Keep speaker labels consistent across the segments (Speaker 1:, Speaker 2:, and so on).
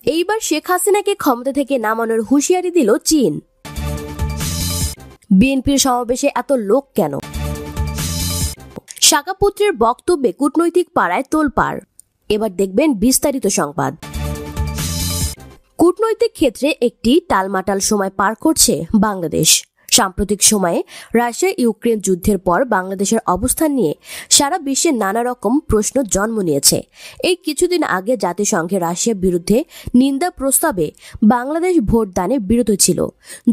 Speaker 1: এইবার শেখ হাসিনাকে ক্ষমতা থেকে নামানোর হুঁশিয়ারি দিল চীন। বিএনপির সমাবেশে এত লোক কেন? শাখাপুত্রের বক্তব্যে কূটনৈতিক পাড়ায় তোলপাড়। এবার দেখবেন বিস্তারিত সংবাদ। কূটনৈতিক ক্ষেত্রে একটি টালমাটাল সময় পার করছে বাংলাদেশ। সাম্প্রতিক সময়ে রাশিয়া ইউক্রেন যুদ্ধের পর বাংলাদেশের অবস্থান নিয়ে সারা বিশ্বে নানা রকম প্রশ্ন জন্ম নিয়েছে। এই কিছুদিন আগে জাতিসংঘে রাশিয়ার বিরুদ্ধে নিন্দা প্রস্তাবে বাংলাদেশ ভোটদানে বিরত ছিল,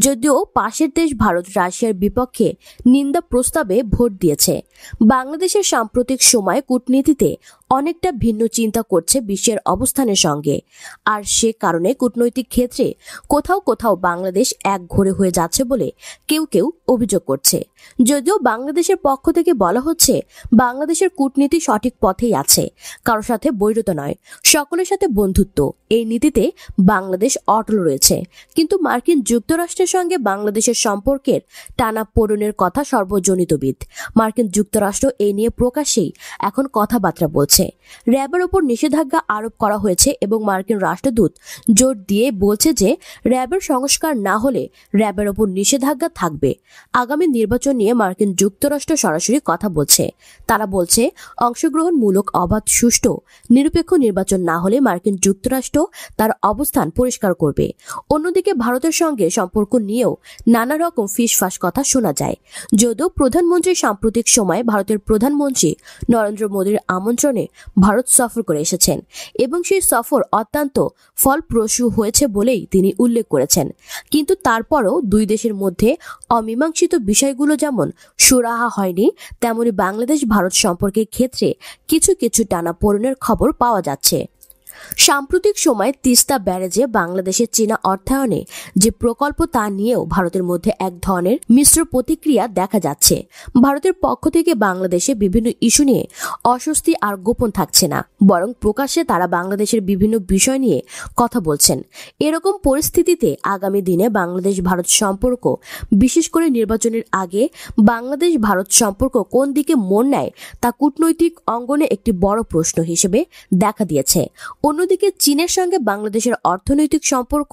Speaker 1: যদিও পাশের দেশ ভারত রাশিয়ার বিপক্ষে নিন্দা প্রস্তাবে ভোট দিয়েছে। বাংলাদেশের সাম্প্রতিক সময়ে কূটনীতিতে অনেকটা ভিন্ন চিন্তা করছে বিশ্বের অবস্থানের সঙ্গে, আর সে কারণে কূটনৈতিক ক্ষেত্রে কোথাও কোথাও বাংলাদেশ একঘরে হয়ে যাচ্ছে বলে কেউ কেউ অভিযোগ করছে। যদিও বাংলাদেশের পক্ষ থেকে বলা হচ্ছে বাংলাদেশের কূটনীতি সঠিক পথেই আছে, কারোর সাথে বৈরতা নয়, সকলের সাথে বন্ধুত্ব, এই নীতিতে বাংলাদেশ অটল রয়েছে। কিন্তু মার্কিন যুক্তরাষ্ট্রের সঙ্গে বাংলাদেশের সম্পর্কের টানাপোড়েনের কথা সর্বজনিতবিদ। মার্কিন যুক্তরাষ্ট্র এই নিয়ে প্রকাশ্যেই এখন কথাবার্তা বলছে। র্যাবের ওপর নিষেধাজ্ঞা আরোপ করা হয়েছে এবং মার্কিন রাষ্ট্রদূত জোর দিয়ে বলছে যে র্যাবের সংস্কার না হলে র্যাবের ওপর নিষেধাজ্ঞা থাকবে। আগামী নির্বাচন নিয়ে মার্কিন যুক্তরাষ্ট্র সরাসরি কথা বলছে। তারা বলছে অংশগ্রহণমূলক, অবাধ, সুষ্ঠু, নিরপেক্ষ নির্বাচন না হলে মার্কিন যুক্তরাষ্ট্র তার অবস্থান পরিষ্কার করবে। অন্যদিকে ভারতের সঙ্গে সম্পর্ক নিয়েও নানা রকম ফিসফাস কথা শোনা যায়। যদিও প্রধানমন্ত্রী সাম্প্রতিক সময়ে ভারতের প্রধানমন্ত্রী নরেন্দ্র মোদীর আমন্ত্রণে ভারত সফর করে এসেছেন এবং সেই সফর অত্যন্ত ফলপ্রসূ হয়েছে বলেই তিনি উল্লেখ করেছেন। কিন্তু তারপরও দুই দেশের মধ্যে অমীমাংসিত বিষয়গুলো যেমন সুরাহা হয়নি, তেমনি বাংলাদেশ ভারত সম্পর্কের ক্ষেত্রে কিছু কিছু টানাপোড়েনের খবর পাওয়া যাচ্ছে। সাম্প্রতিক সময়ে তিস্তা ব্যারেজে বাংলাদেশের চীনা অর্থায়নে যে প্রকল্প তা নিয়েও ভারতের মধ্যে এক ধরনের মিশ্র প্রতিক্রিয়া দেখা যাচ্ছে। ভারতের পক্ষ থেকে বাংলাদেশে বিভিন্ন ইস্যু নিয়ে অস্বস্তি আর গোপন থাকছে না, বরং প্রকাশ্যে তারা বাংলাদেশের বিভিন্ন বিষয় নিয়ে কথা বলছেন। এরকম পরিস্থিতিতে আগামী দিনে বাংলাদেশ ভারত সম্পর্ক, বিশেষ করে নির্বাচনের আগে বাংলাদেশ ভারত সম্পর্ক কোন দিকে মোড় নেয় তা কূটনৈতিক অঙ্গনে একটি বড় প্রশ্ন হিসেবে দেখা দিয়েছে। অন্যদিকে চীনের সঙ্গে বাংলাদেশের অর্থনৈতিক সম্পর্ক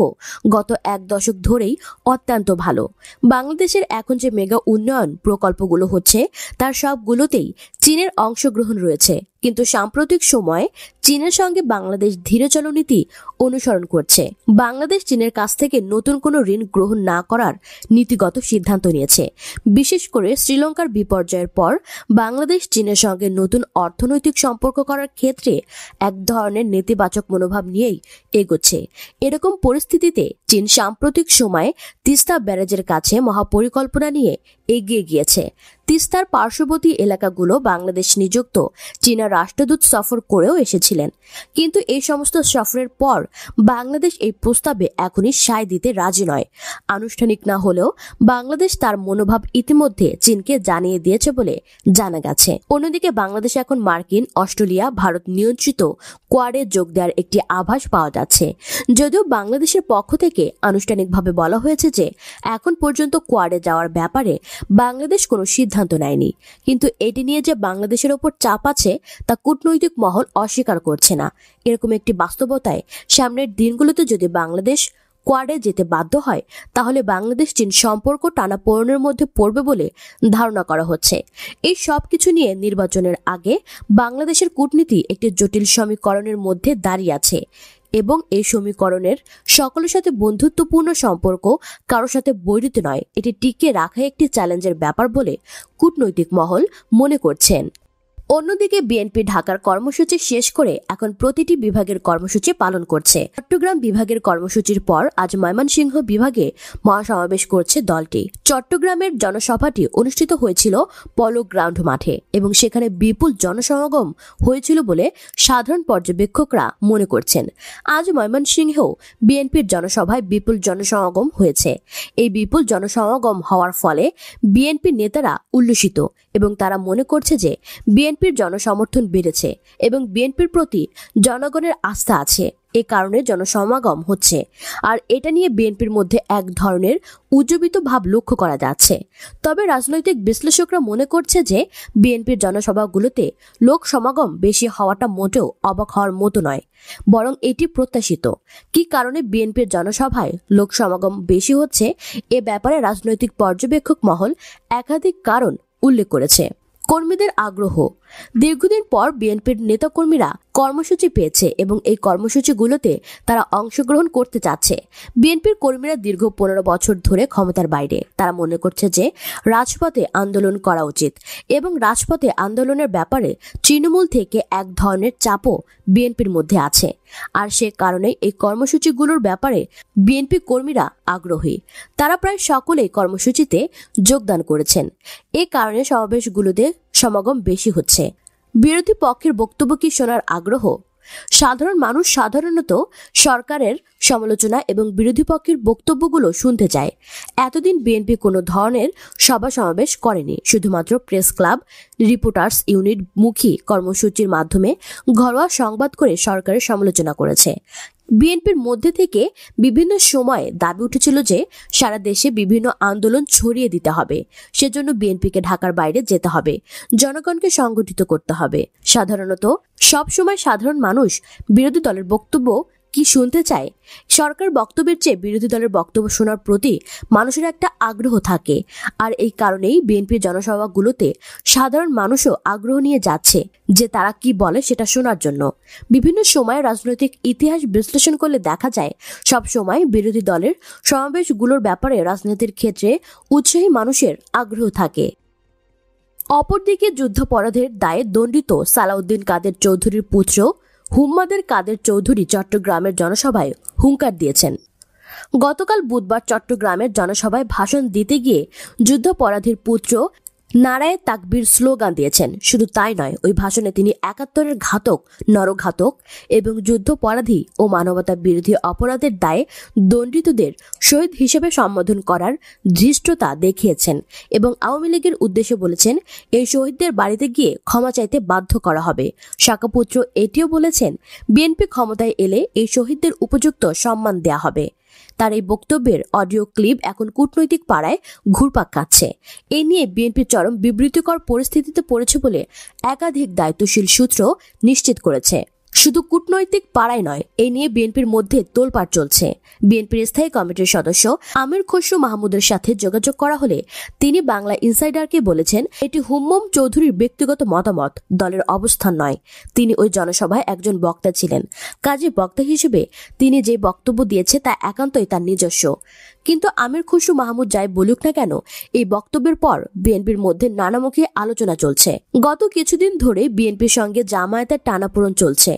Speaker 1: গত এক দশক ধরেই অত্যন্ত ভালো। বাংলাদেশের এখন যে মেগা উন্নয়ন প্রকল্পগুলো হচ্ছে তার সবগুলোতেই চীনের অংশগ্রহণ রয়েছে। কিন্তু সাম্প্রতিক সময়ে চীনের সঙ্গে বাংলাদেশ ধীরে চলনীতি অনুসরণ করছে। বাংলাদেশ চীনের কাছ থেকে নতুন কোনো ঋণ গ্রহণ না করার নীতিগত সিদ্ধান্ত নিয়েছে। বিশেষ করে শ্রীলঙ্কার বিপর্যয়ের পর বাংলাদেশ চীনের সঙ্গে নতুন অর্থনৈতিক সম্পর্ক করার ক্ষেত্রে এক ধরনের নেতিবাচক মনোভাব নিয়েই এগোচ্ছে। এরকম পরিস্থিতিতে চীন সাম্প্রতিক সময়ে তিস্তা ব্যারেজের কাছে মহাপরিকল্পনা নিয়ে এগিয়ে গিয়েছে। তিস্তার পার্শ্ববর্তী এলাকাগুলো বাংলাদেশ নিযুক্ত চীনা রাষ্ট্রদূত সফর করেও এসেছিলেন। কিন্তু এই সমস্ত সফরের পর বাংলাদেশ এই প্রস্তাবে এখনই সায় দিতে রাজি নয়। আনুষ্ঠানিক না হলেও বাংলাদেশ তার মনোভাব ইতিমধ্যে চীনকে জানিয়ে দিয়েছে বলে জানা গেছে। অন্যদিকে বাংলাদেশ এখন মার্কিন, অস্ট্রেলিয়া, ভারত নিয়ন্ত্রিত কোয়াডে যোগ দেওয়ার একটি আভাস পাওয়া যাচ্ছে। যদিও বাংলাদেশের পক্ষ থেকে আনুষ্ঠানিকভাবে বলা হয়েছে যে এখন পর্যন্ত কোয়াডে যাওয়ার ব্যাপারে বাংলাদেশ কোনো সিদ্ধান্ত নেয়নি, কিন্তু এটি নিয়ে যে বাংলাদেশের ওপর চাপ আছে তা কূটনৈতিক মহল অস্বীকার করছে না। এরকম একটি বাস্তবতায় সামনের দিনগুলোতে যদি বাংলাদেশ কোয়াডে যেতে বাধ্য হয় তাহলে বাংলাদেশ চীন সম্পর্ক টানাপোড়েনের মধ্যে পড়বে বলে ধারণা করা হচ্ছে। এই সব কিছু নিয়ে নির্বাচনের আগে বাংলাদেশের কূটনীতি একটি জটিল সমীকরণের মধ্যে দাঁড়িয়ে আছে এবং এই সমীকরণের সকলের সাথে বন্ধুত্বপূর্ণ সম্পর্ক, কারোর সাথে বৈরিতা নয়, এটি টিকিয়ে রাখা একটি চ্যালেঞ্জের ব্যাপার বলে কূটনৈতিক মহল মনে করছেন। অন্যদিকে বিএনপি ঢাকার কর্মসূচি শেষ করে এখন প্রতিটি বিভাগের কর্মসূচি পালন করছে। চট্টগ্রাম বিভাগের কর্মসূচির পর আজ ময়মনসিংহ বিভাগে মহাসমাবেশ করছে দলটি। চট্টগ্রামের জনসভাটি অনুষ্ঠিত হয়েছিল পলো গ্রাউন্ড মাঠে এবং সেখানে বিপুল জনসমাগম হয়েছিল বলে সাধারণ পর্যবেক্ষকরা মনে করছেন। আজ ময়মনসিংহেও বিএনপির জনসভায় বিপুল জনসমাগম হয়েছে। এই বিপুল জনসমাগম হওয়ার ফলে বিএনপি নেতারা উল্লসিত এবং তারা মনে করছে যে বিএনপির জনসমর্থন বেড়েছে এবং বিএনপির প্রতি জনগণের আস্থা আছে। এ কারণে জনসমাগম হচ্ছে, আর এটা নিয়ে বিএনপির মধ্যে এক ধরনের উজ্জীবিত ভাব লক্ষ্য করা যাচ্ছে। তবে রাজনৈতিক বিশ্লেষকরা মনে করছে যে বিএনপির জনসভাগুলোতে লোক সমাগম বেশি হওয়াটা মোটেও অবাক হওয়ার মতো নয়, বরং এটি প্রত্যাশিত। কি কারণে বিএনপির জনসভায় লোক সমাগম বেশি হচ্ছে, এ ব্যাপারে রাজনৈতিক পর্যবেক্ষক মহল একাধিক কারণ উল্লেখ করেছে। কর্মীদের আগ্রহ। দীর্ঘদিন পর বিএনপির নেতাকর্মীরা কর্মসূচি পেয়েছে এবং এই কর্মসূচিগুলোতে তারা অংশগ্রহণ করতে চাচ্ছে। বিএনপির কর্মীরা দীর্ঘ 15 বছর ধরে ক্ষমতার বাইরে। তারা মনে করছে যে রাজপথে আন্দোলন করা উচিত এবং রাজপথে আন্দোলনের ব্যাপারে তৃণমূল থেকে এক ধরনের চাপও বিএনপির মধ্যে আছে। আর সে কারণে এই কর্মসূচিগুলোর ব্যাপারে বিএনপি কর্মীরা আগ্রহী। তারা প্রায় সকলেই কর্মসূচিতে যোগদান করেছেন। এ কারণে সমাবেশগুলোতে সমাগম বেশি হচ্ছে। বিরোধী পক্ষের বক্তব্য কি শোনার আগ্রহ। সাধারণ মানুষ সাধারণত সরকারের সমালোচনা এবং বিরোধী পক্ষের বক্তব্যগুলো শুনতে চায়। এতদিন বিএনপি কোনো ধরনের সভা সমাবেশ করেনি, শুধুমাত্র প্রেস ক্লাব, রিপোর্টার্স ইউনিট মুখী কর্মসূচির মাধ্যমে ঘরোয়া সংবাদ করে সরকারের সমালোচনা করেছে। বিএনপির মধ্যে থেকে বিভিন্ন সময়ে দাবি উঠেছিল যে সারা দেশে বিভিন্ন আন্দোলন ছড়িয়ে দিতে হবে, সেজন্য বিএনপিকে ঢাকার বাইরে যেতে হবে, জনগণকে সংগঠিত করতে হবে। সাধারণত সবসময় সাধারণ মানুষ বিরোধী দলের বক্তব্য কি শুনতে চায়? সরকার বক্তব্যের চেয়ে বিরোধী দলের বক্তব্য শোনার প্রতি মানুষের একটা আগ্রহ থাকে, আর এই কারণেই বিএনপির জনসভাগুলোতে সাধারণ মানুষও আগ্রহ নিয়ে যাচ্ছে যে তারা কি বলে সেটা শোনার জন্য। বিভিন্ন সময় রাজনৈতিক ইতিহাস বিশ্লেষণ করলে দেখা যায় সব সময় বিরোধী দলের সমাবেশগুলোর ব্যাপারে রাজনীতির ক্ষেত্রে উৎসাহী মানুষের আগ্রহ থাকে। অপরদিকে যুদ্ধাপরাধের দায়ে দণ্ডিত সালাউদ্দিন কাদের চৌধুরীর পুত্র হুম্মাদের কাদের চৌধুরী চট্টগ্রামের জনসভায় হুঙ্কার দিয়েছেন। গতকাল বুধবার চট্টগ্রামের জনসভায় ভাষণ দিতে গিয়ে যুদ্ধাপরাধীর পুত্র নারায়ে তাকবীর স্লোগান দিয়েছেন। শুধু তাই নয়, ওই ভাষণে তিনি ৭১-এর ঘাতক, নরঘাতক এবং যুদ্ধাপরাধী ও মানবতা বিরোধী অপরাধের দায়ে দণ্ডিতদের শহীদ হিসেবে সম্বোধন করার ধৃষ্টতা দেখিয়েছেন এবং আওয়ামী লীগের উদ্দেশ্যে বলেছেন এই শহীদদের বাড়িতে গিয়ে ক্ষমা চাইতে বাধ্য করা হবে। শাখাপুত্র এটিও বলেছেন বিএনপি ক্ষমতায় এলে এই শহীদদের উপযুক্ত সম্মান দেয়া হবে। তার এই বক্তব্যের অডিও ক্লিপ এখন কূটনৈতিক পাড়ায় ঘুরপাক খাচ্ছে। এ নিয়ে বিএনপি চরম বিব্রতকর পরিস্থিতিতে পড়েছে বলে একাধিক দায়িত্বশীল সূত্র নিশ্চিত করেছে। শুধু কূটনৈতিক পাড়ায় নয়, এই নিয়ে বিএনপির মধ্যে তোলপাড় চলছে। বিএনপির স্থায়ী কমিটির সদস্য আমির খসরু মাহমুদের সাথে যোগাযোগ করা হলে তিনি বাংলা ইনসাইডারকে বলেছেন এটি হুম্মম চৌধুরীর ব্যক্তিগত মতামত, দলের অবস্থান নয়। তিনি ওই জনসভায় একজন বক্তা ছিলেন, কাজে বক্তা হিসেবে তিনি যে বক্তব্য দিয়েছে তা একান্তই তার নিজস্ব। কিন্তু আমির খসরু মাহমুদ যাই বলুক না কেন, এই বক্তব্যের পর বিএনপির মধ্যে নানামুখী আলোচনা চলছে। গত কিছুদিন ধরে বিএনপির সঙ্গে জামায়াতের টানাপোড়েন চলছে।